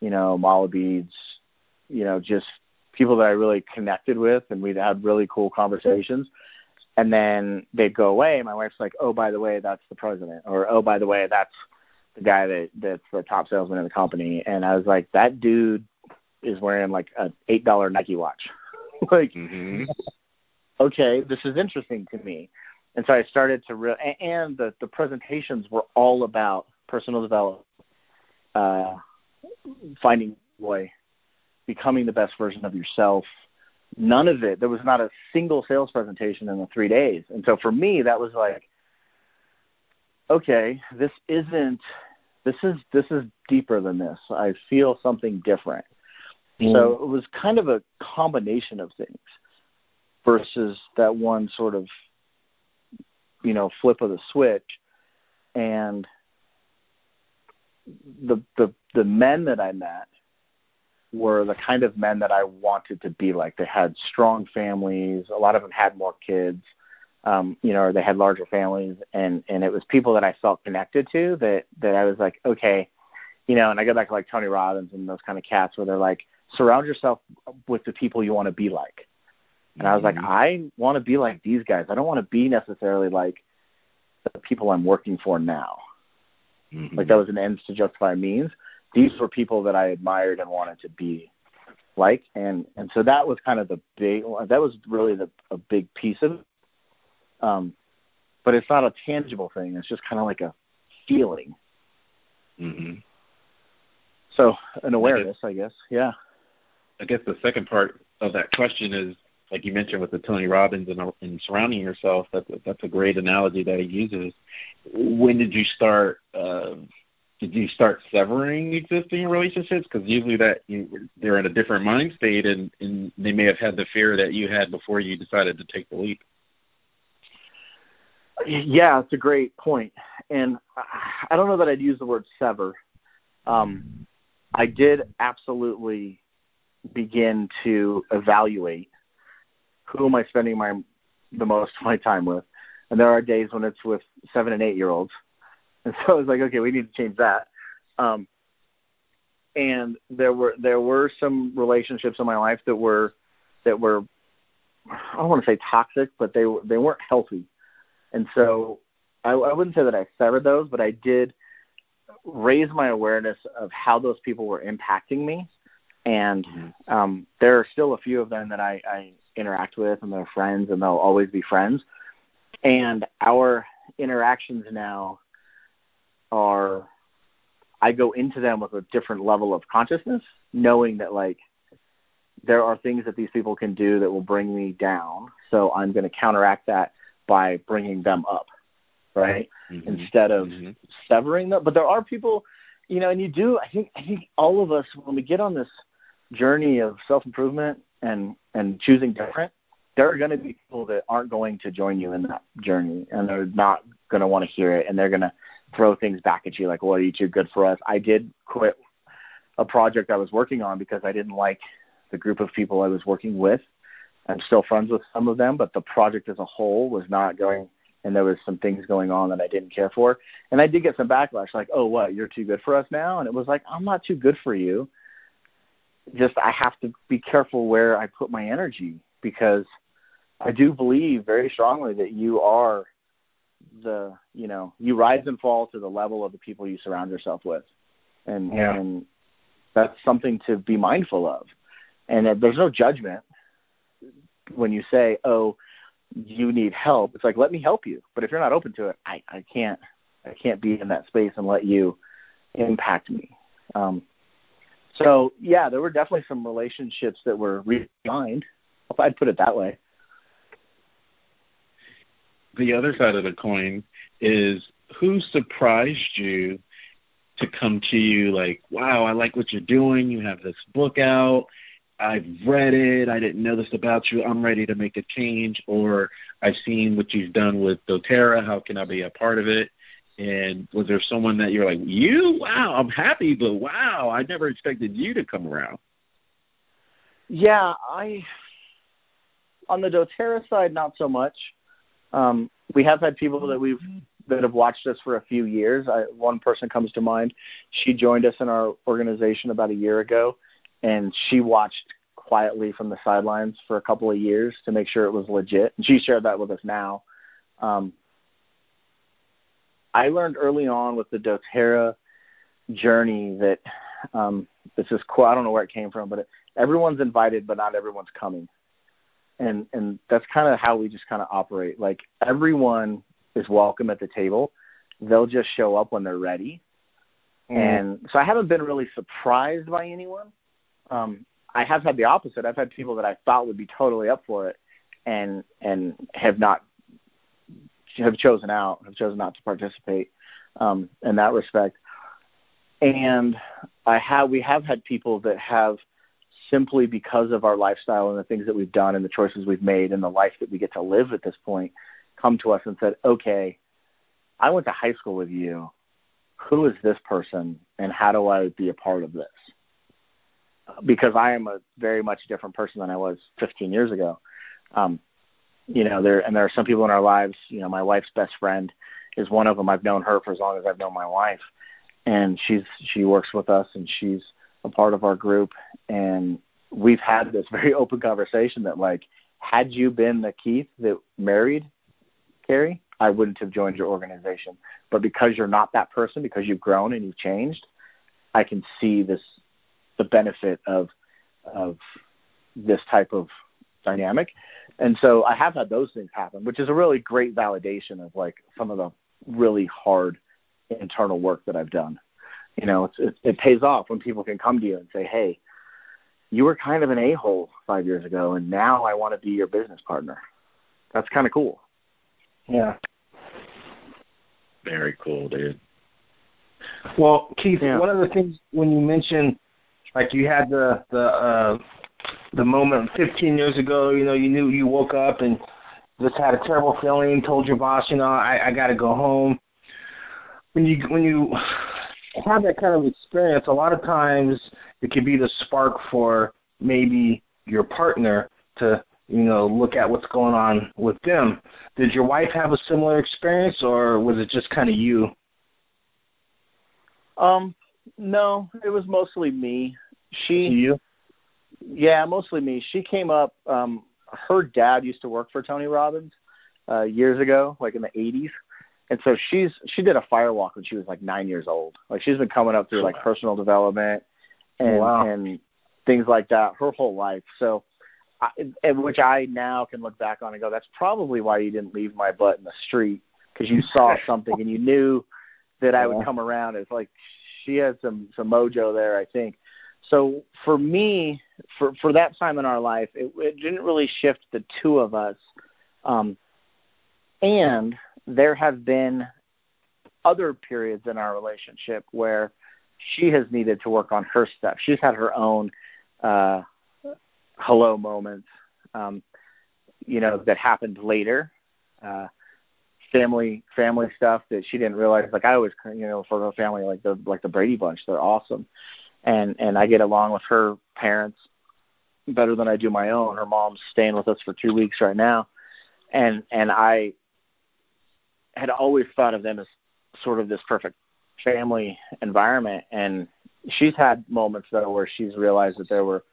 mala beads, just people that I really connected with, and we'd had really cool conversations. And then they'd go away, and my wife's like, oh, by the way, that's the president, or, oh, by the way, that's the guy that's the top salesman in the company. And I was like, that dude is wearing like an $8 Nike watch. Okay, this is interesting to me. And so I started to and the presentations were all about personal development, finding joy, becoming the best version of yourself. None of it, there was not a single sales presentation in the 3 days. And so for me, that was like, okay, this is deeper than this. I feel something different. So it was kind of a combination of things versus that one sort of, flip of the switch. And the men that I met were the kind of men that I wanted to be like. They had strong families. A lot of them had more kids, or they had larger families, and it was people that I felt connected to that I was like, okay, and I go back to like Tony Robbins and those kind of cats where they're like, surround yourself with the people you want to be like. And I was like, I want to be like these guys. I don't want to be necessarily like the people I'm working for now. Mm-hmm. Like that was an ends to justify means. These were people that I admired and wanted to be like. And so that was kind of that was really a big piece of it. But it's not a tangible thing. It's just kind of like a feeling. Mm-hmm. So an awareness, I guess. Yeah. I guess the second part of that question is, like you mentioned with the Tony Robbins and surrounding yourself, that's a great analogy that he uses. When did you start severing existing relationships? Because usually they're in a different mind state, and they may have had the fear that you had before you decided to take the leap. Yeah, it's a great point. And I don't know that I'd use the word sever. I did absolutely begin to evaluate who am I spending the most of my time with. And there are days when it's with 7 and 8 year olds. And so I was like, okay, we need to change that. And there were some relationships in my life that were I don't want to say toxic, but they weren't healthy. And so I wouldn't say that I severed those, but I did raise my awareness of how those people were impacting me. And there are still a few of them that I interact with, and they're friends, and they'll always be friends. And our interactions now are, I go into them with a different level of consciousness, knowing that like there are things that these people can do that will bring me down. So I'm going to counteract that by bringing them up, right? Mm-hmm. Instead of severing them. But there are people, and you do, I think all of us, when we get on this journey of self-improvement and choosing different, there are going to be people that aren't going to join you in that journey, and they're not going to want to hear it, and they're going to throw things back at you like, well, are you too good for us? I did quit a project I was working on because I didn't like the group of people I was working with. I'm still friends with some of them, but the project as a whole was not going, and there was some things going on that I didn't care for. And I did get some backlash, like, oh, what, you're too good for us now? And it was like, I'm not too good for you. Just I have to be careful where I put my energy, because I do believe very strongly that you are you rise and fall to the level of the people you surround yourself with. And that's something to be mindful of. And there's no judgment when you say, oh, you need help. It's like, let me help you. But if you're not open to it, I can't be in that space and let you impact me. So, yeah, there were definitely some relationships that were redefined, if I'd put it that way. The other side of the coin is, who surprised you to come to you like, wow, I like what you're doing. You have this book out. I've read it. I didn't know this about you. I'm ready to make a change. Or I've seen what you've done with doTERRA. How can I be a part of it? And was there someone that you're like, you? Wow, I'm happy, but wow, I never expected you to come around. Yeah, on the doTERRA side, not so much. We have had people that have watched us for a few years. One person comes to mind. She joined us in our organization about a year ago, and she watched quietly from the sidelines for a couple of years to make sure it was legit. And she shared that with us now. I learned early on with the doTERRA journey that this is cool. I don't know where it came from, but everyone's invited, but not everyone's coming. And that's kind of how we just kind of operate. Like, everyone is welcome at the table. They'll just show up when they're ready. And so I haven't been really surprised by anyone. I have had the opposite. I've had people that I thought would be totally up for it and have chosen not to participate in that respect. And we have had people that have, simply because of our lifestyle and the things that we've done and the choices we've made and the life that we get to live at this point, come to us and said, okay, I went to high school with you. who is this person and how do I be a part of this? Because I am a very much different person than I was 15 years ago. There are some people in our lives, my wife's best friend is one of them. I've known her for as long as I've known my wife, and she works with us and she's a part of our group. And we've had this very open conversation that, like, had you been the Keith that married Carrie, I wouldn't have joined your organization. But because you're not that person, because you've grown and you've changed, I can see the benefit of this type of dynamic. And so I have had those things happen, which is a really great validation of, like, some of the really hard internal work that I've done. It pays off when people can come to you and say, hey, you were kind of an a-hole 5 years ago, and now I want to be your business partner. That's kind of cool. Yeah. Very cool, dude. Well, Keith, one of the things when you mentioned, like, you had the moment 15 years ago, you knew you woke up and just had a terrible feeling, told your boss, I got to go home. When you have that kind of experience, a lot of times it could be the spark for maybe your partner to, look at what's going on with them. Did your wife have a similar experience, or was it just kind of you? No, it was mostly me. You? Yeah, mostly me. She came up, her dad used to work for Tony Robbins years ago, like in the 80s. And so she did a firewalk when she was like 9 years old. Like, she's been coming up through like personal development and things like that her whole life. So, which I now can look back on and go, that's probably why you didn't leave my butt in the street, because you saw something and you knew that I would come around. It's like she had some mojo there, I think. So for me, for that time in our life, it didn't really shift the two of us. And there have been other periods in our relationship where she has needed to work on her stuff. She's had her own hello moments, that happened later. Family stuff that she didn't realize. Like, I always, for her family, like the Brady Bunch, they're awesome. And I get along with her parents better than I do my own. Her mom's staying with us for 2 weeks right now. And I had always thought of them as sort of this perfect family environment. And she's had moments, though, where she's realized that there were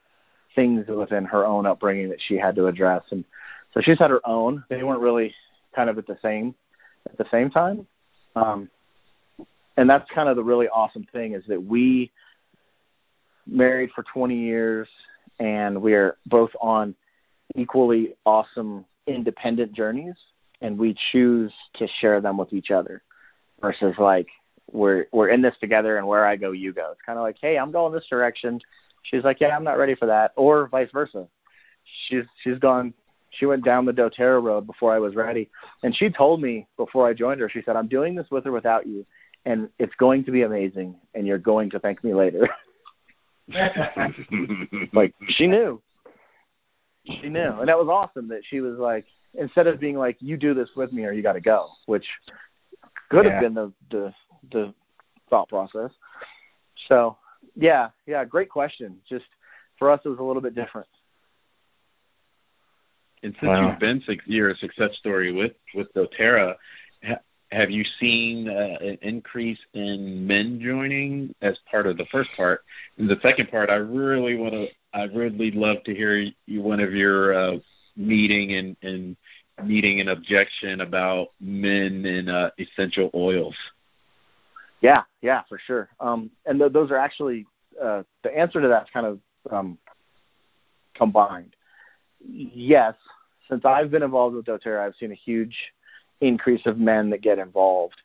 things within her own upbringing that she had to address. And so she's had her own. They weren't really kind of at the same time. And that's kind of the really awesome thing, is that we married for 20 years and we're both on equally awesome independent journeys, and we choose to share them with each other versus like we're in this together and where I go, you go. It's kind of like, hey, I'm going this direction. She's like, yeah, I'm not ready for that. Or vice versa. She went down the doTERRA road before I was ready. And she told me before I joined her, she said, I'm doing this with or without you, and it's going to be amazing, and you're going to thank me later. Like, she knew. And that was awesome that she was like, instead of being like, you do this with me or you got to go, which could have been the thought process. So, yeah, great question. Just for us, it was a little bit different. And since you're a success story with doTERRA, have you seen an increase in men joining as part of the first part? And the second part, I'd really love to hear one of your meeting an objection about men and essential oils. Yeah, for sure. And those are actually the answer to that's kind of combined. Yes, since I've been involved with doTERRA, I've seen a huge increase of men that get involved.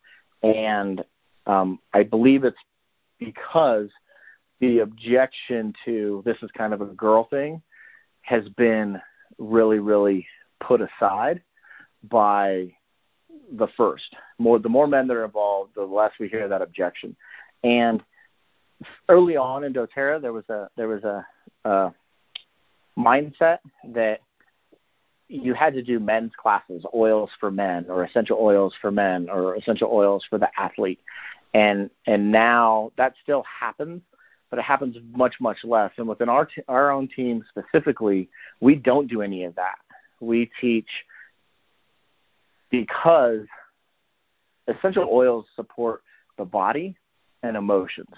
And I believe it's because the objection to this is kind of a girl thing has been really, really put aside by the first. The more men that are involved, the less we hear that objection. And early on in doTERRA, there was a mindset that you had to do men's classes, oils for men, or essential oils for men, or essential oils for the athlete. And now that still happens, but it happens much, much less. And within our own team specifically, we don't do any of that. We teach because essential oils support the body and emotions.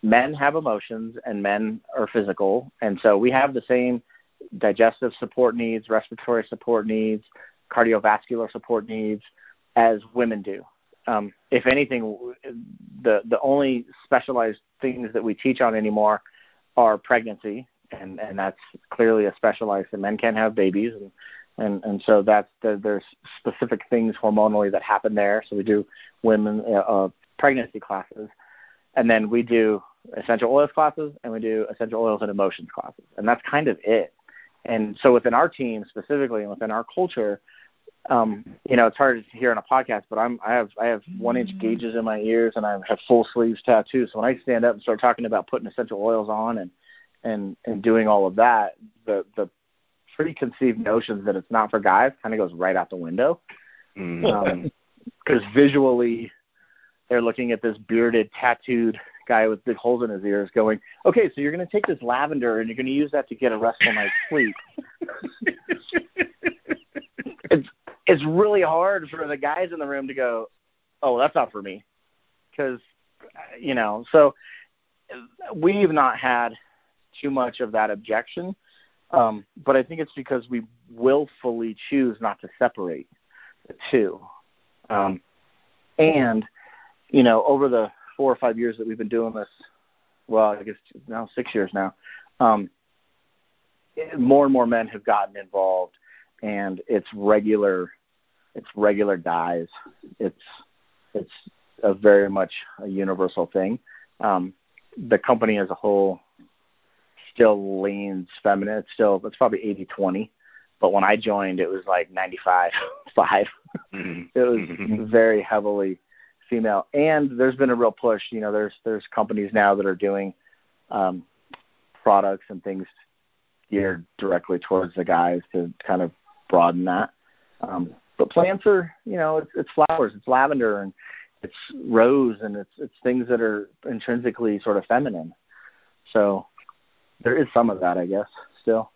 Men have emotions and men are physical, and so we have the same digestive support needs, respiratory support needs, cardiovascular support needs as women do. If anything, the only specialized things that we teach on anymore are pregnancy, and that's clearly a specialized, and men can't have babies, and so there's specific things hormonally that happen there. So we do women pregnancy classes, and then we do essential oils classes, and we do essential oils and emotions classes, and that's kind of it. And so within our team specifically, and within our culture, it's hard to hear on a podcast, but I have 1-inch gauges in my ears, and I have full sleeves tattoos. So when I stand up and start talking about putting essential oils on and doing all of that, the preconceived notions that it's not for guys kind of goes right out the window. Because visually, they're looking at this bearded, tattooed guy with big holes in his ears going, okay, so you're going to take this lavender and you're going to use that to get a restful night's sleep. It's really hard for the guys in the room to go, oh, that's not for me. Because, so we've not had too much of that objection. But I think it's because we willfully choose not to separate the two. And, over the 4 or 5 years that we've been doing this, well, I guess now 6 years now, more and more men have gotten involved, and it's regular guys. It's a very much a universal thing. The company as a whole still leans feminine. It's probably 80-20, but when I joined, it was like 95-5. It was very heavily female, and there's been a real push. There's companies now that are doing products and things geared directly towards the guys to kind of broaden that. But plants are, it's flowers, it's lavender, and it's rose, and it's things that are intrinsically sort of feminine. So there is some of that, I guess, still.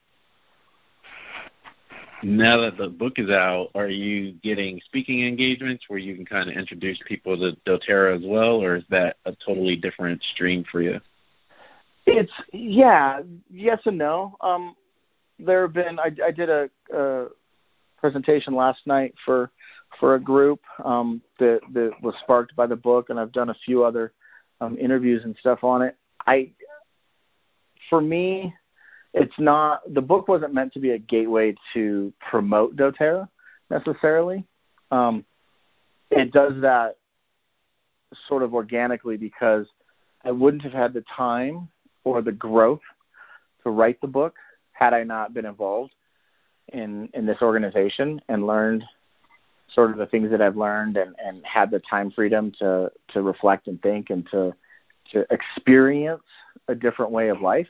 Now that the book is out, are you getting speaking engagements where you can kind of introduce people to doTERRA as well, or is that a totally different stream for you? It's, yes and no. There have been, I did a presentation last night for a group that was sparked by the book, and I've done a few other interviews and stuff on it. For me, it's not, the book wasn't meant to be a gateway to promote doTERRA necessarily. It does that sort of organically because I wouldn't have had the time or the growth to write the book had I not been involved in this organization and learned sort of the things that I've learned and had the time freedom to reflect and think and to experience a different way of life.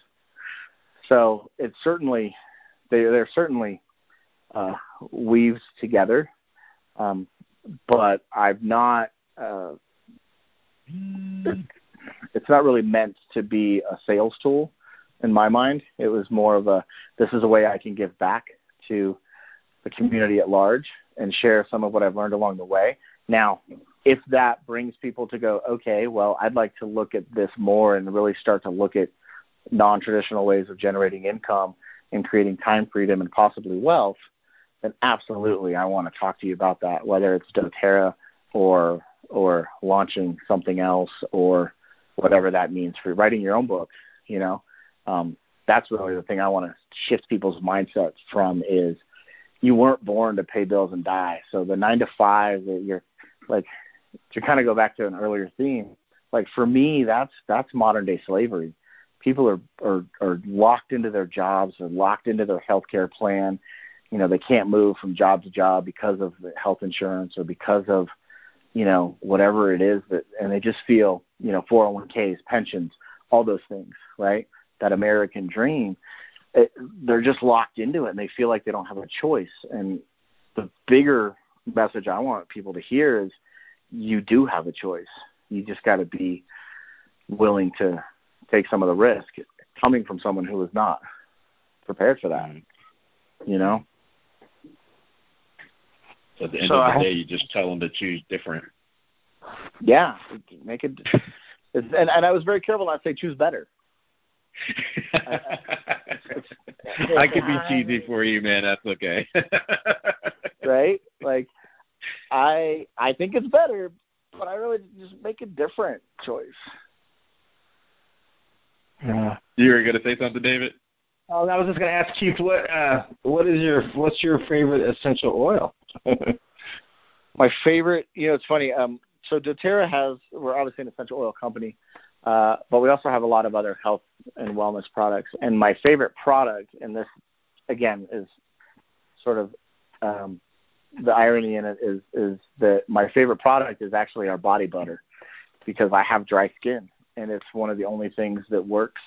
So it's certainly, they're certainly weaves together, but I've not, it's not really meant to be a sales tool in my mind. It was more of this is a way I can give back to the community at large and share some of what I've learned along the way. Now, if that brings people to go, okay, well, I'd like to look at this more and really start to look at non-traditional ways of generating income and creating time freedom and possibly wealth, then absolutely I want to talk to you about that, whether it's doTERRA or launching something else or whatever that means for writing your own book. That's really the thing I want to shift people's mindsets from is you weren't born to pay bills and die. So the 9 to 5 that you're like, to kind of go back to an earlier theme, like for me, that's modern day slavery. People are locked into their jobs or locked into their healthcare plan. They can't move from job to job because of the health insurance or because of, whatever it is and they just feel, 401ks, pensions, all those things, right? That American dream, they're just locked into it and they feel like they don't have a choice. And the bigger message I want people to hear is, you do have a choice. You just got to be willing to take some of the risk coming from someone who is not prepared for that, you know? So at the end of the day, you just tell them to choose different. Yeah, make it. And I was very careful not to say choose better. I could be cheesy for you, man. That's okay. Right? Like, I think it's better, but I really just make a different choice. Yeah. You were going to say something, David? Oh, I was just going to ask Keith, what's your favorite essential oil? My favorite, it's funny. So doTERRA we're obviously an essential oil company, but we also have a lot of other health and wellness products. And my favorite product, and this, again, is sort of the irony in it, is that my favorite product is actually our body butter, because I have dry skin, and it's one of the only things that works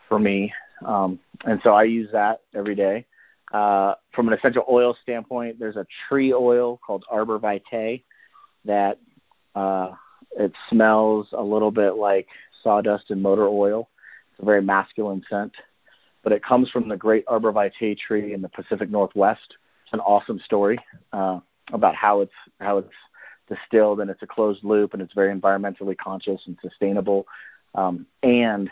for me. And so I use that every day. From an essential oil standpoint, there's a tree oil called Arbor Vitae that it smells a little bit like sawdust and motor oil. It's a very masculine scent, but it comes from the great Arbor Vitae tree in the Pacific Northwest. It's an awesome story about how it's distilled, and it's a closed loop, and it's very environmentally conscious and sustainable. And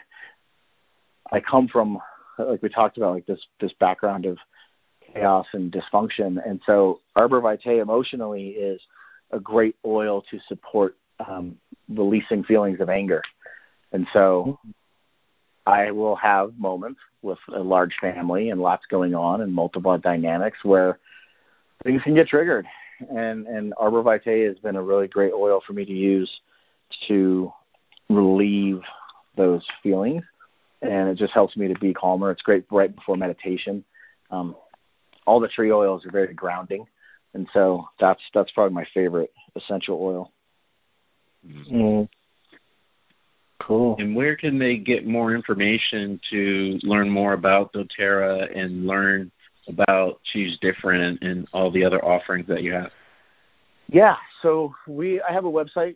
I come from, like we talked about, like this background of chaos and dysfunction, and so Arbor Vitae emotionally is a great oil to support releasing feelings of anger. And so I will have moments with a large family and lots going on and multiple dynamics where things can get triggered. And Arbor Vitae has been a really great oil for me to use to relieve those feelings. And it just helps me to be calmer. It's great right before meditation. All the tree oils are very grounding. And so that's probably my favorite essential oil. Mm. Cool. And where can they get more information to learn more about doTERRA and learn about Choose Different and all the other offerings that you have? Yeah, so I have a website,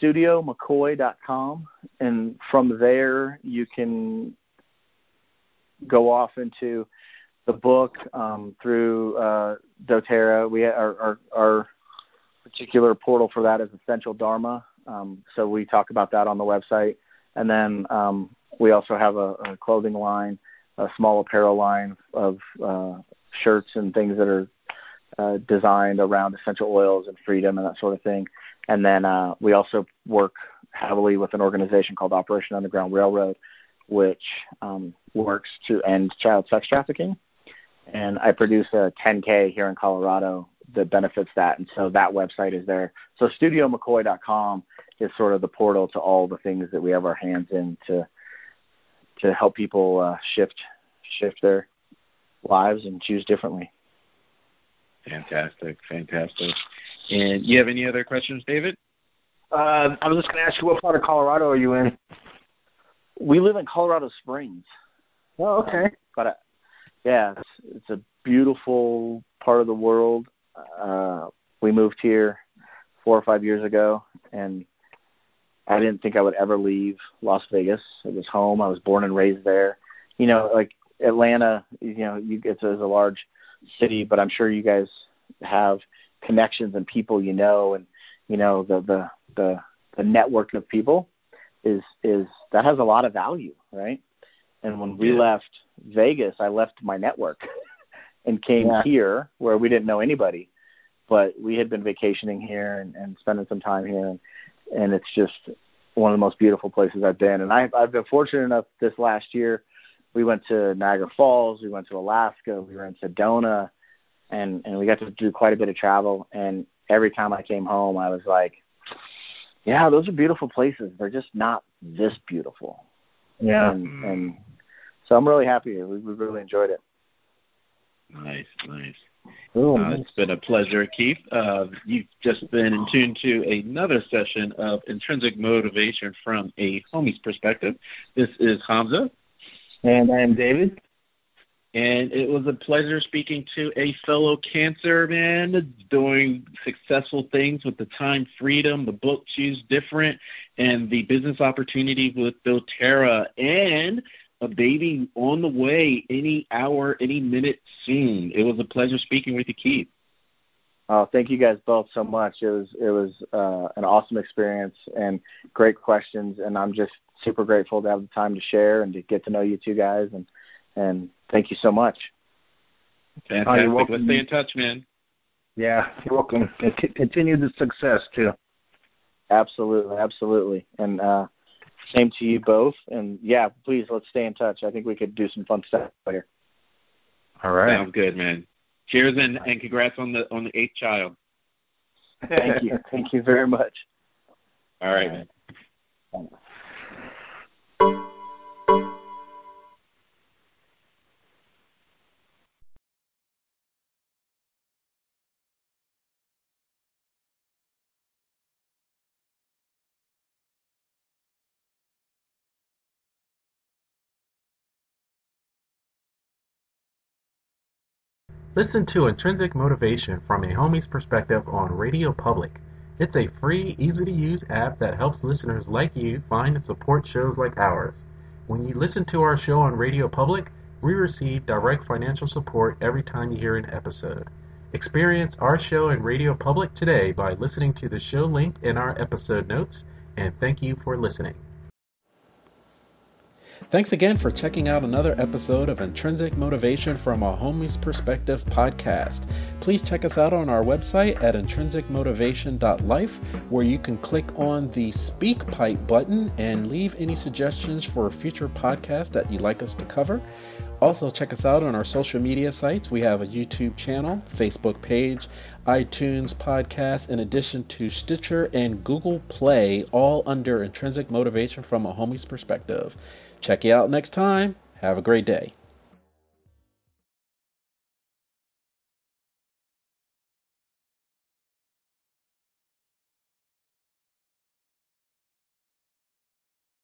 studiomccoy.com, and from there you can go off into the book through doTERRA. Our particular portal for that is Essential Dharma, so we talk about that on the website. And then we also have a clothing line, a small apparel line of shirts and things that are designed around essential oils and freedom and that sort of thing. And then we also work heavily with an organization called Operation Underground Railroad, which works to end child sex trafficking. And I produce a 10K here in Colorado that benefits that. And so that website is there. So studiomccoy.com is sort of the portal to all the things that we have our hands in to help people shift their lives and choose differently. Fantastic. And you have any other questions, David? I was just going to ask you, what part of Colorado are you in? We live in Colorado Springs. Oh, okay. But it's a beautiful part of the world. We moved here 4 or 5 years ago, and I didn't think I would ever leave Las Vegas. It was home. I was born and raised there. Like Atlanta, it's a large city, but I'm sure you guys have connections and people and the network of people is that has a lot of value, right? And when we left Vegas, I left my network and came here where we didn't know anybody, but we had been vacationing here and spending some time here, and it's just one of the most beautiful places I've been. And I've been fortunate enough this last year. We went to Niagara Falls, we went to Alaska, we were in Sedona, and we got to do quite a bit of travel. And every time I came home, I was like, yeah, those are beautiful places. They're just not this beautiful. Yeah. And so I'm really happy. We really enjoyed it. Nice. Cool. It's been a pleasure, Keith. You've just been in tune to another session of Intrinsic Motivation from a Homie's Perspective. This is Hamza. And I am David. And it was a pleasure speaking to a fellow cancer man doing successful things with the Time Freedom, the book Choose Different, and the business opportunity with doTERRA, and a baby on the way any hour, any minute soon. It was a pleasure speaking with you, Keith. Oh, thank you guys both so much. It was an awesome experience and great questions, and I'm just super grateful to have the time to share and to get to know you two guys, and thank you so much. Fantastic. Let's stay in touch, man. Yeah, you're welcome. Continue the success, too. Absolutely. And same to you both. And, yeah, please, let's stay in touch. I think we could do some fun stuff here. All right. Sounds good, man. Cheers and congrats on the 8th child. Thank you. Thank you very much. All right, man. Listen to Intrinsic Motivation from a Homie's Perspective on Radio Public. It's a free, easy-to-use app that helps listeners like you find and support shows like ours. When you listen to our show on Radio Public, we receive direct financial support every time you hear an episode. Experience our show in Radio Public today by listening to the show link in our episode notes, and thank you for listening. Thanks again for checking out another episode of Intrinsic Motivation from a Homie's Perspective podcast. Please check us out on our website at intrinsicmotivation.life, where you can click on the Speak Pipe button and leave any suggestions for future podcasts that you'd like us to cover. Also, check us out on our social media sites. We have a YouTube channel, Facebook page, iTunes podcast, in addition to Stitcher and Google Play, all under Intrinsic Motivation from a Homie's Perspective. Check you out next time. Have a great day.